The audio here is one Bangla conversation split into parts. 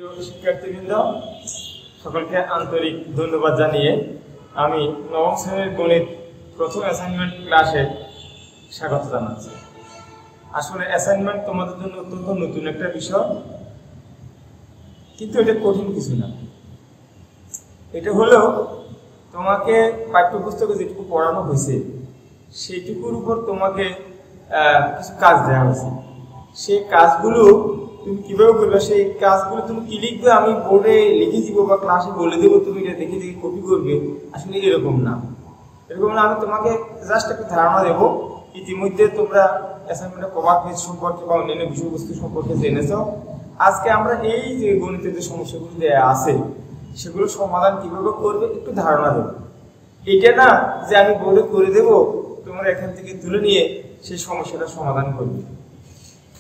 প্রিয় শিক্ষার্থীবৃন্দ, সকলকে আন্তরিক ধন্যবাদ জানিয়ে আমি নবম শ্রেণীর গণিত প্রথম অ্যাসাইনমেন্ট ক্লাসে স্বাগত জানাচ্ছি। আসলে অ্যাসাইনমেন্ট তোমাদের জন্য অত্যন্ত নতুন একটা বিষয়, কিন্তু এটা কঠিন কিছু না। এটা হলো তোমাকে পাঠ্যপুস্তকে যেটুকু পড়ানো হয়েছে সেইটুকুর উপর তোমাকে কিছু কাজ দেওয়া হয়েছে। সেই কাজগুলো তুমি কিভাবে করবে, সেই কাজগুলো তুমি কি লিখবে আমি বোর্ডে লিখে দিব বা ক্লাসে বলে দেবো, তুমি এটা দেখে দেখে কপি করবে, আসলে এরকম না। এরকম না, আমি তোমাকে জাস্ট একটা ধারণা দেবো। ইতিমধ্যে তোমরা অ্যাসাইনমেন্টের কভার পেজ সম্পর্কে বা অন্যান্য বিষয়বস্তু সম্পর্কে জেনেছ। আজকে আমরা এই যে গণিতের যে সমস্যাগুলো দেওয়া আছে সেগুলো সমাধান কিভাবে করবে একটু ধারণা দেবো। এটা না যে আমি বোর্ডে করে দেবো, তোমরা এখান থেকে তুলে নিয়ে সেই সমস্যাটা সমাধান করবে।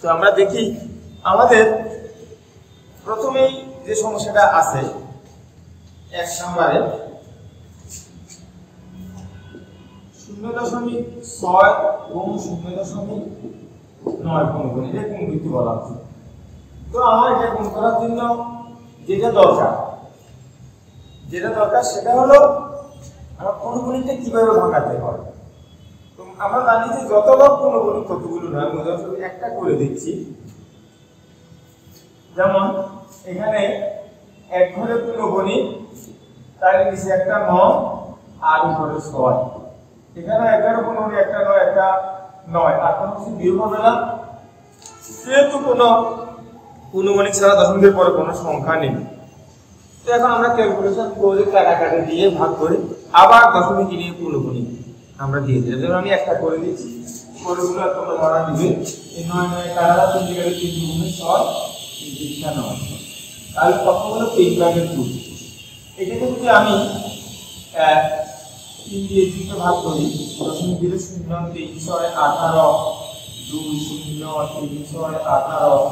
তো আমরা দেখি আমাদের প্রথমেই যে সমস্যাটা আছে 1 নম্বরে 0.6 এবং 0.9 কোণ এটা কোণ বৃত্তি বলা হচ্ছে। তো আমার এটা কোণ করার জন্য যেটা দরকার সেটা হলো আমার কোণগুলিটা কিভাবে ভাঙাতে হয়। তো আমরা জানি যে যতবার কোণগুলি কতগুলো নয়, আমি উদাহরণস্বরূপ একটা করে দিচ্ছি। যেমন এখানে এক ঘরে কোণগুলি, তার নিচে একটা 9 আর উপরে 6। এখানে 11 কোণগুলি, একটা 9 একটা 9, আর কোনো কিছু বিয়োগ হবে না, যেহেতু কোনো কোণগুণিক ছাড়া দশমিকের পরে কোনো সংখ্যা নেই। তো এখন আমরা ক্যালকুলেশন করে কাটাকাটি দিয়ে ভাগ করে আবার দশমিক নিয়ে কোণগুণিক আমরা দিয়ে দিই। যেমন আমি একটা করে দিচ্ছি, কোণগুলো তোমরা মারা দিবে। এই 9 9 কাটা 3 জায়গায় 3 গুণে 6 3 3 9, তাহলে কত হলো 3/2। এটাকে যদি আমি 3 দিয়ে 2 ভাগ করি, দশমিক দিলে 0 3 6 18 2 0 3 6 18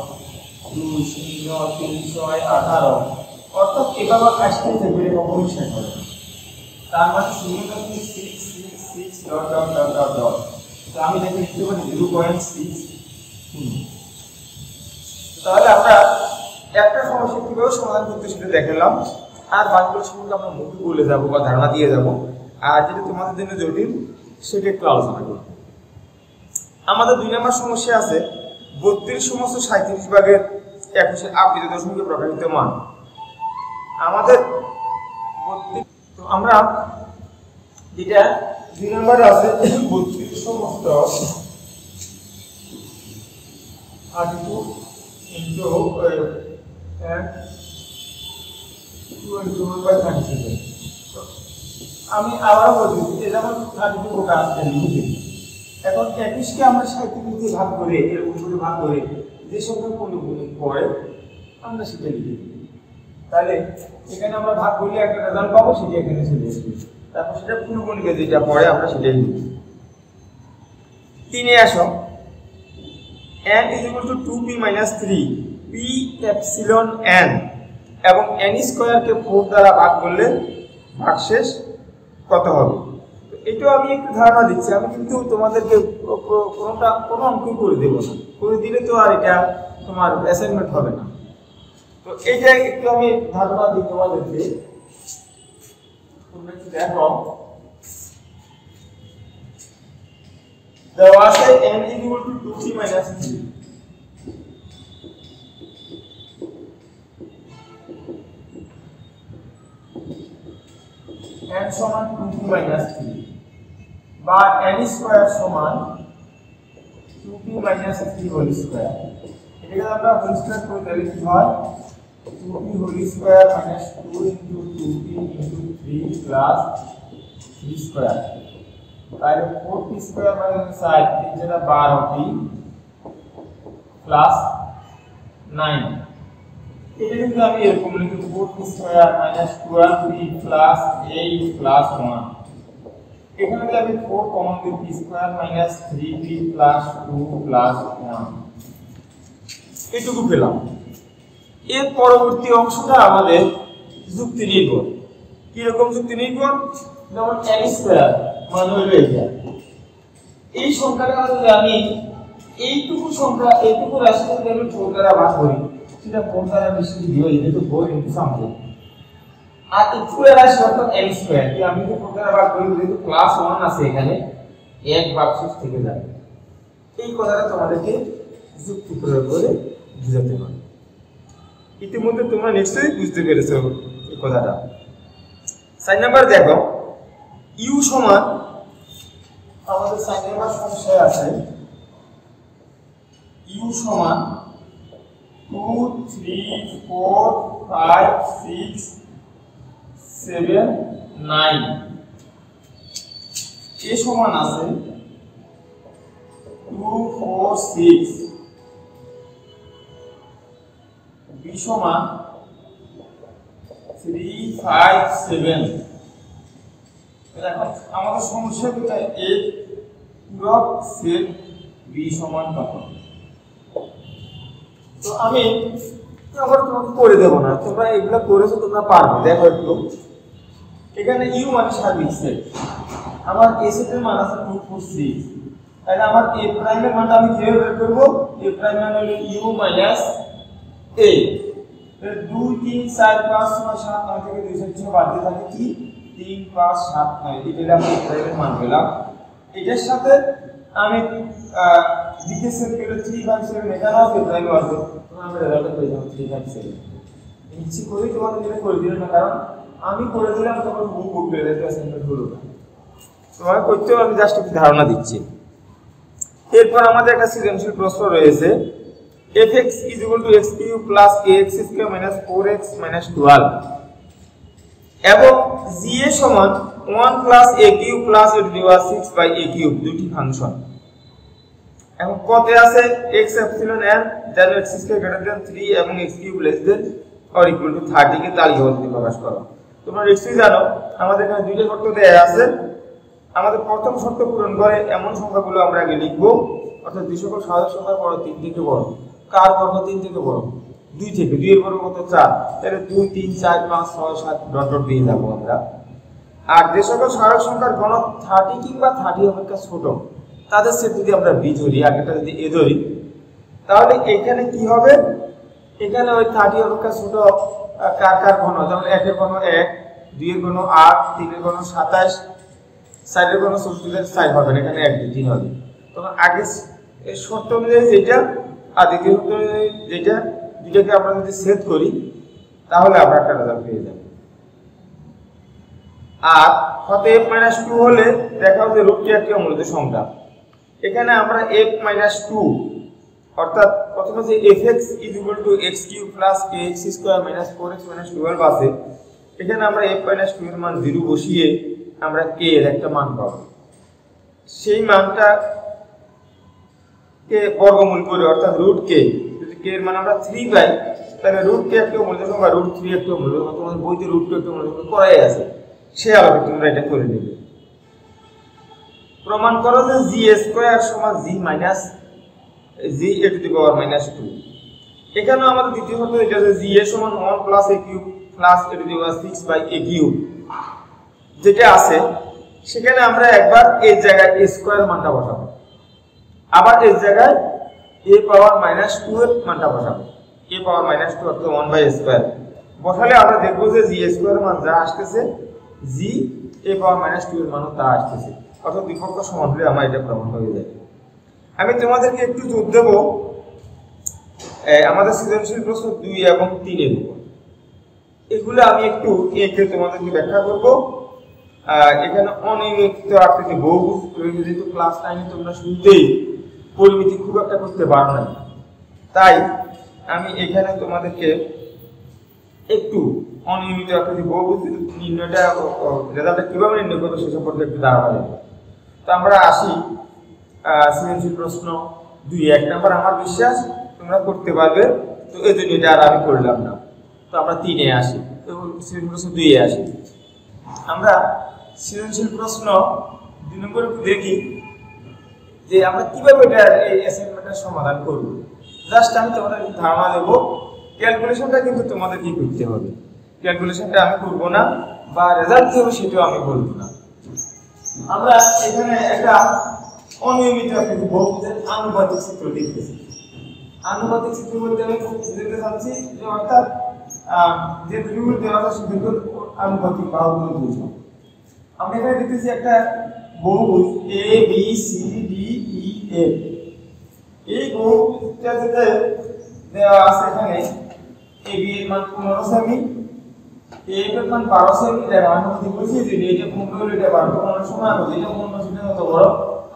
2 0 3 6 18, অর্থাৎ এভাবে আসতে থাকবে, কখনো শেষ হবে না। তার মানে 0.666 dot dot dot dot dot. তো আমি দেখে লিখতে পারি 0.6। তাহলে আমরা একটা সমস্যা কিভাবে সমাধান করতে সেটা দেখালাম, আর বাকিগুলো সম্পর্কে আমরা মুখে বলে যাবো বা ধারণা দিয়ে যাব। আর যেটা তোমাদের জন্য জটিল সেটা একটু আলোচনা করব। আমাদের 2 নম্বর সমস্যা আছে 32 সমস্ত 37 ভাগের 21 আবৃত দশমিকে প্রকাশিত মান। আমাদের 32, তো আমরা যেটা 2 নম্বরে আছে 32 সমস্ত 32 into 1/37। আমি আবার বলছি যে যেমন 32 ওটা আসছে লিখে। এখন 21 কে আমরা 37 দিয়ে ভাগ করে এর উপরে ভাগ করে যে সংখ্যা কোণগুণিক পড়ে আমরা সেটা লিখে দিই। তাহলে এখানে আমরা ভাগ করলে একটা রেজাল্ট পাবো, সেটা এখানে চলে আসবে। তারপর সেটা কোণগুণিকে যেটা পড়ে আমরা সেটাই লিখি। 3 এ আসো, n = 2p - 3 p epsilon n এবং n স্কয়ারকে 4 দ্বারা ভাগ করলে ভাগশেষ কত হবে। এটাও আমি একটু ধারণা দিচ্ছি, আমি কিন্তু তোমাদেরকে কোনো অঙ্কই করে দেবো না, করে দিলে তো আর এটা তোমার অ্যাসাইনমেন্ট হবে না। তো এইটা একটু আমি ধারণা দিই তোমাদেরকে। তোমরা একটু দেখো, দেওয়া আছে n = 2p - 3। n সমান 2p - 3 বা n স্কয়ার সমান 2p - 3 হোল স্কয়ার। এটাকে আমরা হোল স্কয়ার করে দিলে কি হয়, 2p whole square - 2 * 2p * 3 plus 3 square, তাহলে 4p স্কয়ার মানে 60 যেটা 12p প্লাস 9। এটা কিন্তু আমি এরকম লিখি 4p square - 12p plus 8 plus 1। এখানে যদি আমি 4 কমন দিই, p square - 3p plus 2 plus 1, এটুকু পেলাম। এর পরবর্তী অংশটা আমাদের যুক্তি নির্ভর। কি রকম যুক্তি নির্ভর? যেমন n স্কয়ার মানে হলো এটা, এই সংখ্যাটা যদি আমি এইটুকু সংখ্যা এইটুকু রাশিকে যদি আমি 4 দ্বারা ভাগ করি সেটা কোন দ্বারা বিস্তৃত দিও যেহেতু 4 ইনটু সামথিং আর ইকুয়াল রাশি অর্থাৎ m স্কয়ার কি আমি যদি 4 দ্বারা ভাগ করি যেহেতু প্লাস 1 আছে এখানে 1 ভাগশেষ থেকে যাবে এই কথাটা তোমাদেরকে যুক্তি প্রয়োগ করে বুঝাতে হবে ইতিমধ্যে তোমরা নিশ্চয়ই বুঝতে পেরেছো এই কথাটা 4 নাম্বার দেখো u সমান আমাদের 4 নাম্বার সমস্যায় আছে u সমান 2 3 4 5 6 7 9 a সমান আছে 2 4 6 b সমান 3 5 7 এখন আমাদের সমস্যা কোথায় a পূরক সেট b সমান কত তো আমি আবার তোমাকে করে দেব না তোমরা এগুলা করেছো তোমরা পারবে দেখো একটু এখানে u মানে সার্বিক সেট আমার a সেটের মান আছে 2 4 6 তাহলে আমার a প্রাইমের মানটা আমি কিভাবে বের করব a প্রাইম মান হলো u মাইনাস a 2 3 4 5 6 7 9 থেকে 2 6 বাদ দিয়ে থাকে কি 3 5 7 9 এটা আমরা a প্রাইমের মান পেলাম এটার সাথে আমি দিকে সেট করে 3 5 7 এখানেও a প্রাইম আসবে তখন আমরা রেজাল্ট পেয়ে যাব 3 5 7 ইচ্ছে করে তোমাদের জন্য করে দিলাম না কারণ আমি করে দিলাম তখন বুক করে দিতে অ্যাসাইনমেন্ট হলো না তোমাকে করতেও আমি জাস্ট একটু ধারণা দিচ্ছি এরপর আমাদের একটা সৃজনশীল প্রশ্ন রয়েছে fx = x³ + ax² - 4x - 12 এবং g এর সমান 1 + a³ + a⁴ দুটি ফাংশন এখন কতে আছে x epsilon n যেন x² > 3 এবং x³ <= 30 কে তালিকাবদ্ধ প্রকাশ করো তোমরা নিশ্চয়ই জানো আমাদের এখানে দুইটা শর্ত দেয়া আছে আমাদের প্রথম শর্ত পূরণ করে এমন সংখ্যাগুলো আমরা আগে লিখব অর্থাৎ দুই সকল স্বাভাবিক সংখ্যার বড় 3 থেকে বড় কার বর্গ 3 থেকে বড় 2 থেকে 2 এর বর্গ কত 4 তাহলে 2 3 4 5 6 7 ডট ডট দিয়ে যাব আমরা আর যে সকল স্বাভাবিক সংখ্যার ঘন 30 কিংবা 30 অপেক্ষা ছোট তাদের সেট যদি আমরা b ধরি আগেটা যদি a ধরি তাহলে এখানে কি হবে এখানে ওই 30 অপেক্ষা ছোট কার ঘন যেমন 1 এর ঘন 1 2 এর ঘন 8 3 এর ঘন 27 4 এর ঘন 34 4 হবে এখানে 1 2 3 হবে তখন আগে এই শর্ত অনুযায়ী যেটা আর দ্বিতীয় শর্ত অনুযায়ী যেটা দুটোকে আমরা যদি সেট করি তাহলে আমরা একটা রেজাল্ট পেয়ে যাব আর হতে f - 2 হলে দেখাও যে রূপটি একটি অমূলত সংখ্যা এখানে আমরা f - 2 অর্থাৎ প্রথমে যে fx = x³ + ax² - 4x - 12 আছে এখানে আমরা f - 2 এর মান 0 বসিয়ে আমরা k এর একটা মান পাবো সেই মানটা কে বর্গমূল করে অর্থাৎ √k যদি k এর মান আমরা 3 পাই তাহলে √k একটি অমূলত সংখ্যা √3 একটি অমূলত সংখ্যা তোমাদের বইতে √2 একটি অমূলত সংখ্যা করাই আছে সেই আলোকে তোমরা এটা করে নেবে প্রমাণ করো যে g² = g - (2) এখানে আমাদের দ্বিতীয় শর্ত এটা যে g এর সমান 1 + a³ + a⁴ যেটা আছে সেখানে আমরা একবার এই জায়গায় a স্কয়ার মানটা বসাবো আবার এই জায়গায় a পাওয়ার -2 এর মানটা বসাবো a পাওয়ার -2 অর্থাৎ 1/2 বসালে আমরা দেখব যে g স্কয়ার মান যা আসছে g a পাওয়ার -2 এর মানও তা আসছে অর্থাৎ দুই পক্ষ সমান হলে আমরা এটা প্রমাণ হয়ে যাবে আমি তোমাদেরকে একটু জোর দেব আমাদের সৃজনশীল প্রশ্ন 2 এবং 3 এর উপর এগুলো আমি একটু একে তোমাদেরকে ব্যাখ্যা করব এখানে অনিয়মিত আকৃতি বহুভুজ রয়েছে যেহেতু ক্লাস 9 এ তোমরা শুরুতেই পরিমিতি খুব একটা করতে পারো না তাই আমি এখানে তোমাদেরকে একটু অনিয়মিত আকৃতি বহুভুজ নির্ণয়টা রেজাল্টটা কিভাবে নির্ণয় করবে সে সম্পর্কে একটু ধারণা দেব তো আমরা আসি সৃজনশীল প্রশ্ন 2 1 নাম্বার আমার বিশ্বাস তোমরা করতে পারবে তো এই জন্য এটা আর আমি করলাম না তো আমরা 3 এ আসি তো সৃজনশীল প্রশ্ন 2 এ আসি আমরা সৃজনশীল প্রশ্ন 2 নম্বরে দেখি যে আমরা কিভাবে এটা এই অ্যাসাইনমেন্টের সমাধান করব জাস্ট আমি তোমাদের ধারণা দেব ক্যালকুলেশনটা কিন্তু তোমাদের কি করতে হবে ক্যালকুলেশনটা আমি করব না বা রেজাল্ট কি হবে সেটাও আমি বলবো না আমরা এখানে একটা অনিয়মিত একটি বহুভুজের আনুপাতিক সূত্র দেখতেছি আনুপাতিক চিত্র বলতে আমি বুঝাতে চাচ্ছি যে অর্থাৎ যে দুইগুলো দেওয়া আছে সেই দুইগুলো আনুপাতিক বাহুগুলো বুঝবো। আমরা এখানে দেখতেছি একটা বহুভুজ A B C D E F. এই বহুভুজটা যেটা দেওয়া আছে এখানে এ বি এর মান 15 সেমি, এ এর মান 12 সেমি, এর আনুপাতিক বসিয়ে দিলে এটা 15 হলে এটা 12 15 সময় হবে, এটা 15 সেমি মতো বড়,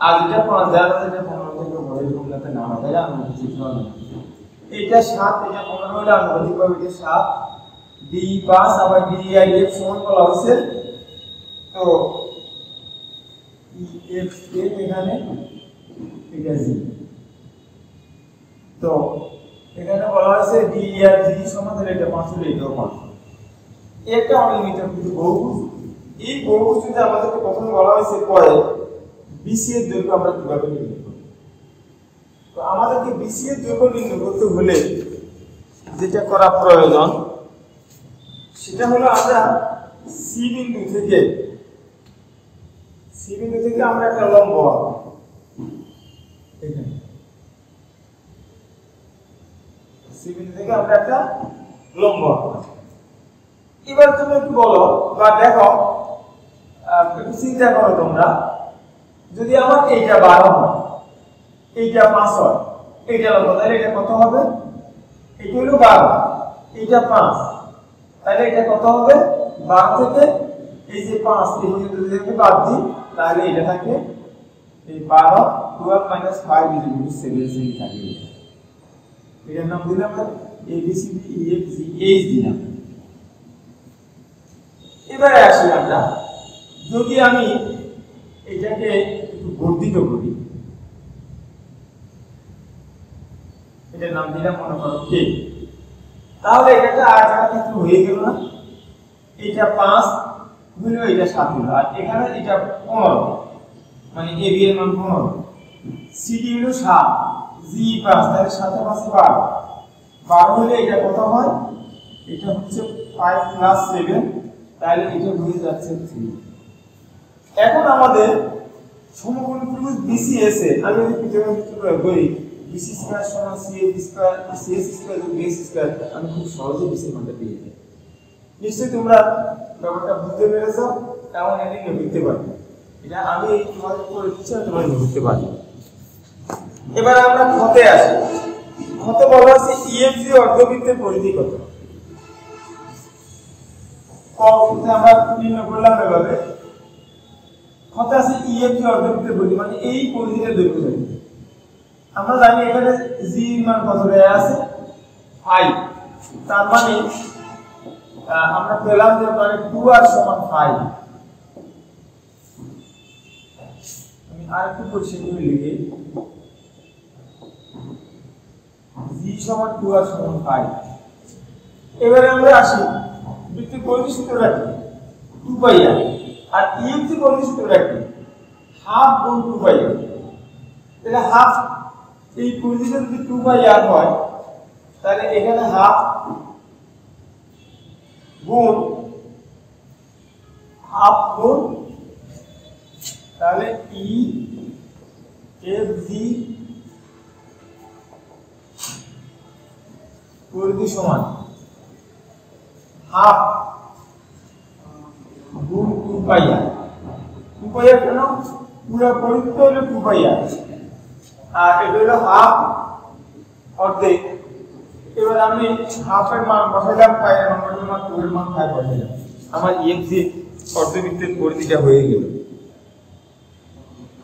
আর এটা 5 যার কাছে এটা 15 থেকে বড়, এরকমটাতে না হয়, তাই আনুপাতিক চিত্র হবে। এটা 7, এটা 15 হলে আনুপাতিক হবে এটা 7, ডি 5, আবার ডি আর এফ সমান বলা হয়েছে। তো ই এফ কে এখানে এটা জি, তো এখানে বলা হয়েছে ডি আর জি সমান হলে এটা 5 হলে এটাও 5। এটা অনিয়মিত কিন্তু বহুভুজ। এই বহুভুজ যদি আমাদেরকে প্রথমে বলা হয়েছে পরে বিসি এর দৈর্ঘ্য আমরা কিভাবে নির্ণয় করব। তো আমাদেরকে বিসি এর দৈর্ঘ্য নির্ণয় করতে হলে যেটা করা প্রয়োজন সেটা হলো আমরা সি বিন্দু থেকে আমরা একটা লম্ব আঁকব এখানে। সি বিন্দু থেকে আমরা একটা লম্ব আঁকব। এবার তুমি একটু বলো বা দেখো, একটু চিন্তা করো তোমরা, যদি আমার এইটা 12 হয়, এইটা 5 হয়, এইটা লম্ব, তাহলে এটা কত হবে? এটা হলো 12, এইটা 5, তাহলে এটা কত হবে? 12 থেকে এই যে 5 এই পর্যন্ত যদি বাদ দিই তাহলে এটা থাকে এই 12 12 - 5 = 7 সেমি থাকে। এটার নাম দিলাম A B C D E F G H দিলাম। এবারে আসি আমরা, যদি আমি এটাকে একটু বর্ধিত করি, এটার নাম দিলাম মনে করো কে, তাহলে এটা একটা আয়তাকার ক্ষেত্র হয়ে গেল না? এটা 5 হলো, এটা 7 হলো, আর এখানে এটা 15, মানে এ বি এর মান 15, সি ডি হলো 7, জি 5, তাহলে 7 এর 5 12, 12 হলে এটা কত হয়? এটা হচ্ছে 5 + 7, তাহলে এটা হয়ে যাচ্ছে 3। এখন আমাদের সমকোণ ত্রিভুজ বিসিএস এ আমি যদি পিথাগোরাস সূত্র প্রয়োগ করি, BC² = CAB² CS² + BS², আমি খুব সহজে BC এর মানটা পেয়ে যাই। নিশ্চয়ই তোমরা ব্যাপারটা বুঝতে পেরেছো এবং এটা নিয়ে বুঝতে পারবে। এটা আমি তোমাদের করে দিচ্ছি, তোমরা বুঝতে পারবে। এবার আমরা ক্ষতে আসি। ক্ষতে বলা আছে EFG অর্ধবৃত্তের পরিধি কত? ক্ষতে আমরা নির্ণয় করলাম এভাবে, ক্ষতে আছে EFG অর্ধবৃত্তের পরিধি, মানে এই পরিধিটা দৈর্ঘ্য জানি। আমরা জানি এখানে g এর মান কত দেয়া আছে? 5, তার মানে আমরা পেলাম যে মানে 2r = 5। আমি আরেকটু পরিষ্কার করে লিখি, g = 2r = 5। এবারে আমরা আসি বৃত্তের পরিধি সূত্রটা কি? 2πr, আর EFG পরিধি সূত্রটা কি? ½ গুণ 2πr। তাহলে হাফ, এই পরিধিটা যদি 2πr হয় তাহলে এখানে ½ গুণ তাহলে EFG পরিধি সমান ½ গুণ 2πr। 2πr কেন? পুরো পরিধিটা হলো 2πr, আর এটা হলো ½ অর্ধেক। এবার আমি ½ এর মান বসাইলাম, পাই এর মান 2 এর মান 5 বসাইলাম, আমার EFG অর্ধবৃত্তের পরিধিটা হয়ে গেল।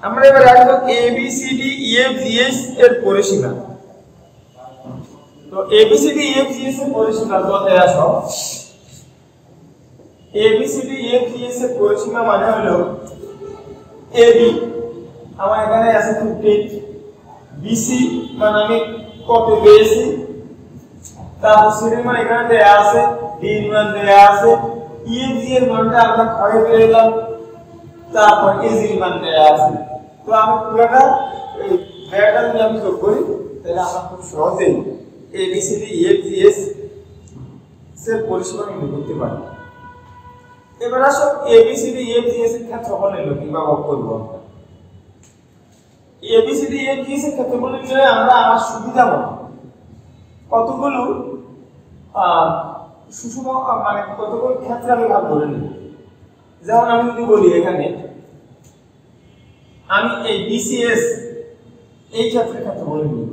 আমরা এবার আসবো ABCD EFGH এর পরিসীমা। তো ABCD EFGH এর পরিসীমা কততে আসো? ABCD EFGH এর পরিসীমা মানে হলো AB আমার এখানে আছে 15, BC মানে আমি কত পেয়েছি, তারপর C এর মান এখানে দেয়া আছে, D এর মান দেয়া আছে, EFG এর মানটা আমরা ক্ষয় পেয়ে গেলাম, তারপর AG এর মান দেয়া আছে। তো আমি পুরোটা এই ব্যাটা যদি আমি যোগ করি তাহলে আমরা খুব সহজেই ABCD EFGH এর পরিসীমা নির্ণয় করতে পারি। এবার আসো ABCD EFGH এর ক্ষেত্রফল নির্ণয় কিভাবে করব। ABCD EFGH এর ক্ষেত্রফল নির্ণয় আমরা আমার সুবিধা মতো কতগুলো সুষম মানে কতগুলো ক্ষেত্রে আমি ভাগ করে নিই। যেমন আমি যদি বলি এখানে আমি এই BCS এই ক্ষেত্রের ক্ষেত্রফল নিই,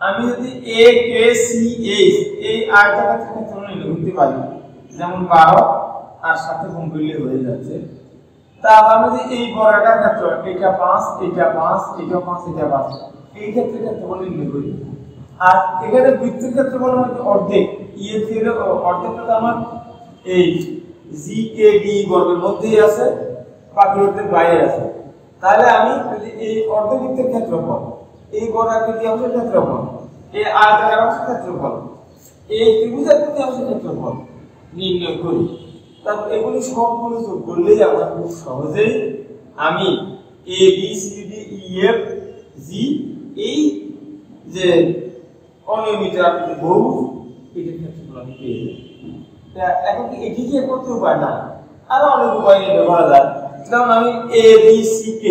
আমি যদি AKCH এই আয়তক্ষেত্রের ক্ষেত্রফল নিতে পারি, যেমন 12 আর সাথে গুণ করলে হয়ে যাচ্ছে। তারপর আমি যদি এই বর্গাকার ক্ষেত্র এটা 5 এটা 5 এটা 5 এটা 5 এই ক্ষেত্রের ক্ষেত্রফল নির্ণয় করি। আর এখানে বৃত্তের ক্ষেত্রফল হচ্ছে অর্ধেক, EF এর অর্ধেকটা আমার এই GKD বর্গের মধ্যেই আছে, বাকি অর্ধেক বাইরে আছে। তাহলে আমি যদি এই অর্ধবৃত্তের ক্ষেত্রফল, এই বর্গাকৃতি অংশের ক্ষেত্রফল, এই আয়তাকার অংশের ক্ষেত্রফল, এই ত্রিভুজাকৃতি অংশের ক্ষেত্রফল নির্ণয় করি, তারপর এগুলি সবগুলো যোগ করলেই আমরা খুব সহজেই আমি ABCDEFG এই যে অনিয়মিত আকৃতির বহুভুজ এটার ক্ষেত্রফল আমি পেয়ে যাই। এখন কি এটি কি একমাত্র উপায় না, আরো অনেক উপায় নিয়ে ব্যবহার যায়। যেমন আমি ABCK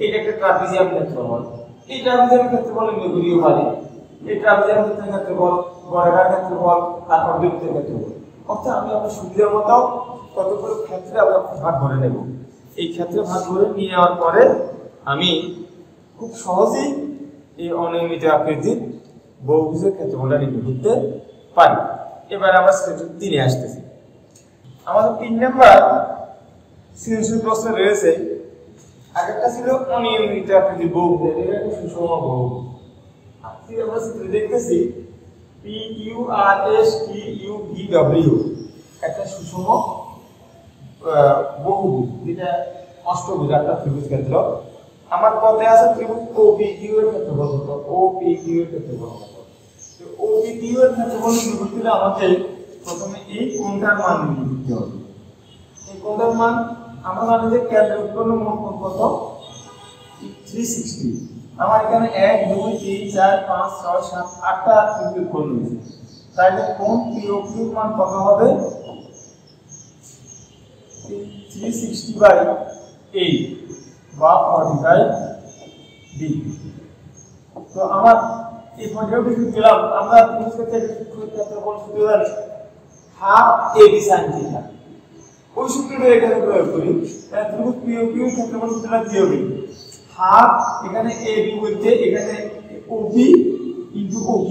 এটা একটা ট্রাপিজিয়াম ক্ষেত্রফল, এই ট্রাপিজিয়াম ক্ষেত্রফল নির্ণয় করিও পারি। এই ট্রাপিজিয়াম ক্ষেত্রফল বর্গাকার ক্ষেত্রফল আর অর্ধবৃত্তের ক্ষেত্রফল, অর্থাৎ আমি আমার সুবিধা মতো কতগুলো ক্ষেত্রে আমরা ভাগ করে নেব। এই ক্ষেত্রে ভাগ করে নিয়ে যাওয়ার পরে আমি খুব সহজেই এই অনিয়মিত আকৃতির বহুভুজের ক্ষেত্রফলটা নির্ণয় করতে পারি। এবার আমরা সেকশন 3 আসতেছি। আমাদের 3 নাম্বার সৃজনশীল প্রশ্ন রয়েছে। আগেরটা ছিল অনিয়মিত আকৃতির বহুভুজ, এটা একটা সুষম বহুভুজ। আজকে আমরা চিত্রে দেখতেছি PQRSTUVW একটা সুষম বহুভুজ, যেটা অষ্টভুজ একটা ত্রিভুজ ক্ষেত্র। আমার পথে আছে ত্রিভুজ OPQ এর ক্ষেত্রফল কত, OPQ এর ক্ষেত্রফল কত। তো OPQ এর ক্ষেত্রফল নির্ণয় করতে হলে আমাদের প্রথমে এই কোণটার মান নির্ণয় করতে হবে। এই কোণটার মান আমরা জানি যে কেন্দ্রের উৎপন্ন মোট কোণ কত, 360। আমার এখানে 1 2 3 4 5 6 7 8টা ত্রিভুজ কোণ রয়েছে, তাহলে কোণ POQ এর মান কত হবে, 360/8 বা 45 ডিগ্রি। তো আমার এই 45 ডিগ্রি পেলাম। আমরা ত্রিভুজ ক্ষেত্রফল সূত্র জানি হাফ AB sin থিটা, ওই সূত্রটা এখানে প্রয়োগ করি। তাহলে ত্রিভুজ POQ এর ক্ষেত্রফল সূত্রটা কি হবে, হাফ এখানে AB বলতে এখানে OP ইনটু OQ,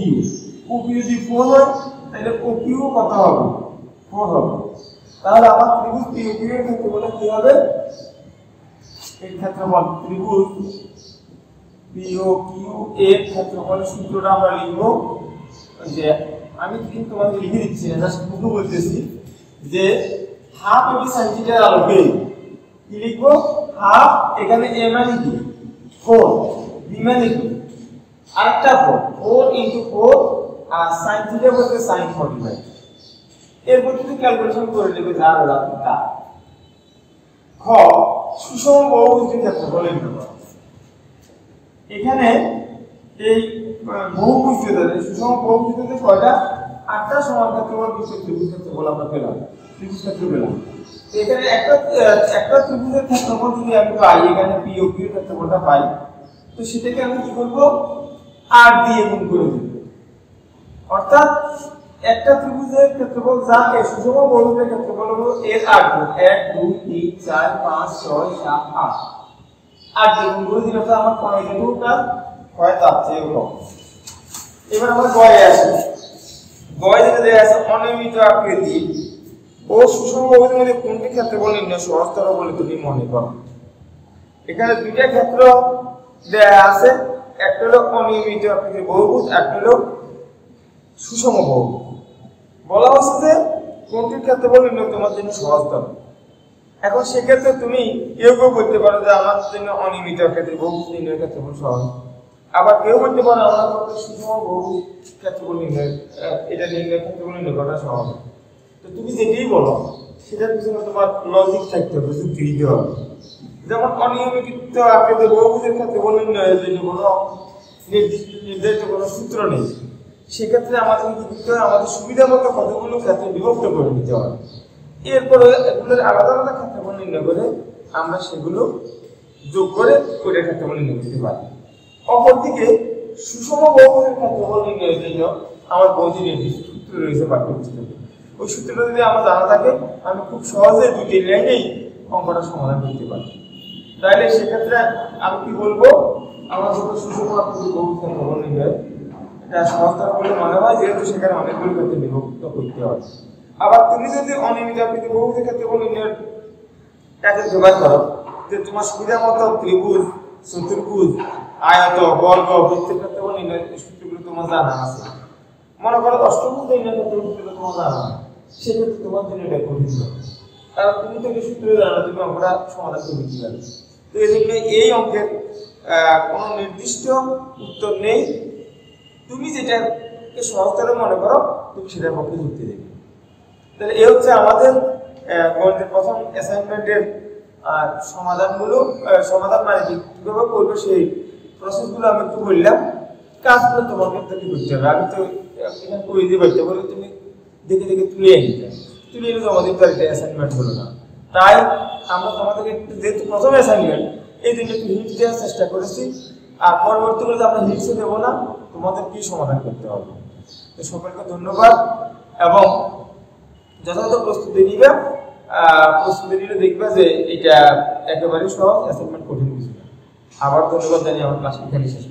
OP যদি 4 হয় তাহলে OQ কত হবে, 4 হবে। তাহলে আমার ত্রিভুজ POQ এর ক্ষেত্রফল কি হবে, এই ক্ষেত্রফল ত্রিভুজ POQ এর ক্ষেত্রফলের সূত্রটা আমরা লিখব, যে আমি কিন্তু তোমাদের লিখে দিচ্ছি না, জাস্ট শুধু বলতেছি যে হাফ AB sin থিটার আলোকে কি লিখব, হাফ এখানে A মানে কি 4, B মানে কি আরেকটা 4 ইনটু 4 আর sin থিটা বলতে sin 45। এরপর যদি ক্যালকুলেশন করে নেবে যা হলো তা। খ সুষম বহুভুজের ক্ষেত্রফল নির্ণয় করো। এখানে এই বহুভুজটিতে সুষম বহুভুজটিতে কয়টা, 8টা সমান ক্ষেত্রফল বিশিষ্ট ত্রিভুজ ক্ষেত্রফল আমরা পেলাম, ত্রিভুজ ক্ষেত্র পেলাম। এখানে একটা ত্রিভুজের ক্ষেত্রফল যদি আমি পাই, এখানে POQ এর ক্ষেত্রফলটা পাই, তো সেটাকে আমি কি করব, 8 দিয়ে গুণ করে দেব। অর্থাৎ একটা ত্রিভুজের ক্ষেত্রফল যা এই সুষম বহুভুজের ক্ষেত্রফল হলো এর 8 গুণ, 1 2 3 4 5 6 7 8 8 দিয়ে গুণ করে দিলে তো আমার কয়টুকু কাজ হয় তার চেয়ে কম। এবার আমরা গয়ে আসি। গয়ে যেটা দেয়া আছে অনিয়মিত আকৃতি ও সুষম বহুভুজের মধ্যে কোনটি ক্ষেত্রফল নির্ণয় সহজতর বলে তুমি মনে করো। এখানে দুইটা ক্ষেত্র দেয়া আছে, একটা হলো অনিয়মিত আকৃতির বহুভুজ, একটা হলো সুষম বহুভুজ। বলা হচ্ছে যে কোনটির ক্ষেত্রফল নির্ণয় তোমার জন্য সহজতর। এখন সেক্ষেত্রে তুমি কেউ বলতে পারো যে আমার জন্য অনিয়মিত আকৃতির বহুভুজ নির্ণয়ের ক্ষেত্রফল সহজ, আবার কেউ বলতে পারো আমার পক্ষে সুষম বহুভুজ ক্ষেত্রফল নির্ণয় এটা নির্ণয়ের ক্ষেত্রফল নির্ণয় করা সহজ। তো তুমি যেটাই বলো সেটার পিছনে তোমার লজিক থাকতে হবে, যুক্তি দিতে হবে। যেমন অনিয়মিত আকৃতির বহুভুজের ক্ষেত্রফল নির্ণয়ের জন্য কোনো নির্ধারিত কোনো সূত্র নেই, সেক্ষেত্রে আমাদের কি করতে হয়, আমাদের সুবিধা মতো কতগুলো ক্ষেত্রে বিভক্ত করে নিতে হয়। এরপরে এগুলোর আলাদা আলাদা ক্ষেত্রফল নির্ণয় করে আমরা সেগুলো যোগ করে ওইটার ক্ষেত্রফল নির্ণয় করতে পারি। অপরদিকে সুষম বহুপদীর ক্ষেত্রফল নির্ণয়ের জন্য আমার বইতে নির্দিষ্ট সূত্র রয়েছে পাঠ্যপুস্তকে। ওই সূত্রটা যদি আমার জানা থাকে আমি খুব সহজে 2-3 লাইনেই অঙ্কটা সমাধান করতে পারি। তাহলে সেক্ষেত্রে আমি কি বলবো, আমার যত সুষম আকৃতির বহুপদীর ক্ষেত্রফল নির্ণয় এটা সহজতর বলে মনে হয়, যেহেতু সেখানে অনেকগুলো ক্ষেত্রে বিভক্ত করতে হয়। আবার তুমি যদি অনিয়মিত আকৃতির বহুপদীর ক্ষেত্রফল নির্ণয়ের কাজে জোগাড় করো, যে তোমার সুবিধা মতো ত্রিভুজ, চতুর্ভুজ, আয়ত, বর্গ, বৃত্তের ক্ষেত্রফল নির্ণয়ের সূত্রগুলো তোমার জানা আছে, মনে করো অষ্টভুজ নির্ণয়ের ক্ষেত্রফল তোমার জানা আছে, সেক্ষেত্রে তোমার জন্য এটা কঠিন হবে, কারণ তুমি তো এই সূত্র জানো, তুমি অঙ্কটা সমাধান করবে কিভাবে। তো এই জন্য এই অঙ্কের কোনো নির্দিষ্ট উত্তর নেই, তুমি যেটাকে সহজতর মনে করো তুমি সেটার পক্ষে যুক্তি দেবে। তাহলে এই হচ্ছে আমাদের গণিতের প্রথম অ্যাসাইনমেন্টের সমাধানগুলো, সমাধান মানে কিভাবে করবো সেই প্রসেসগুলো আমি একটু বললাম। কাজগুলো তোমাকে তো কি করতে হবে, আমি তো এখানে করে দিয়ে পারতে বলে তুমি দেখে দেখে তুলে নিতে, তুলে এনে জমা দিতে একটা অ্যাসাইনমেন্ট হলো না। তাই আমরা তোমাদেরকে যেহেতু প্রথম অ্যাসাইনমেন্ট এই জন্য একটু হিন্টস দেওয়ার চেষ্টা করেছি, আর পরবর্তীগুলোতে আমরা হিন্টসও দেবো না, তোমাদের কি সমাধান করতে হবে। তো সকলকে ধন্যবাদ, এবং যথাযথ প্রস্তুতি নিবে, প্রস্তুতি নিলে দেখবে যে এটা একেবারেই সহজ, অ্যাসাইনমেন্ট কঠিন কিছু না। আবার ধন্যবাদ জানিয়ে আমার ক্লাস এখানে শেষ।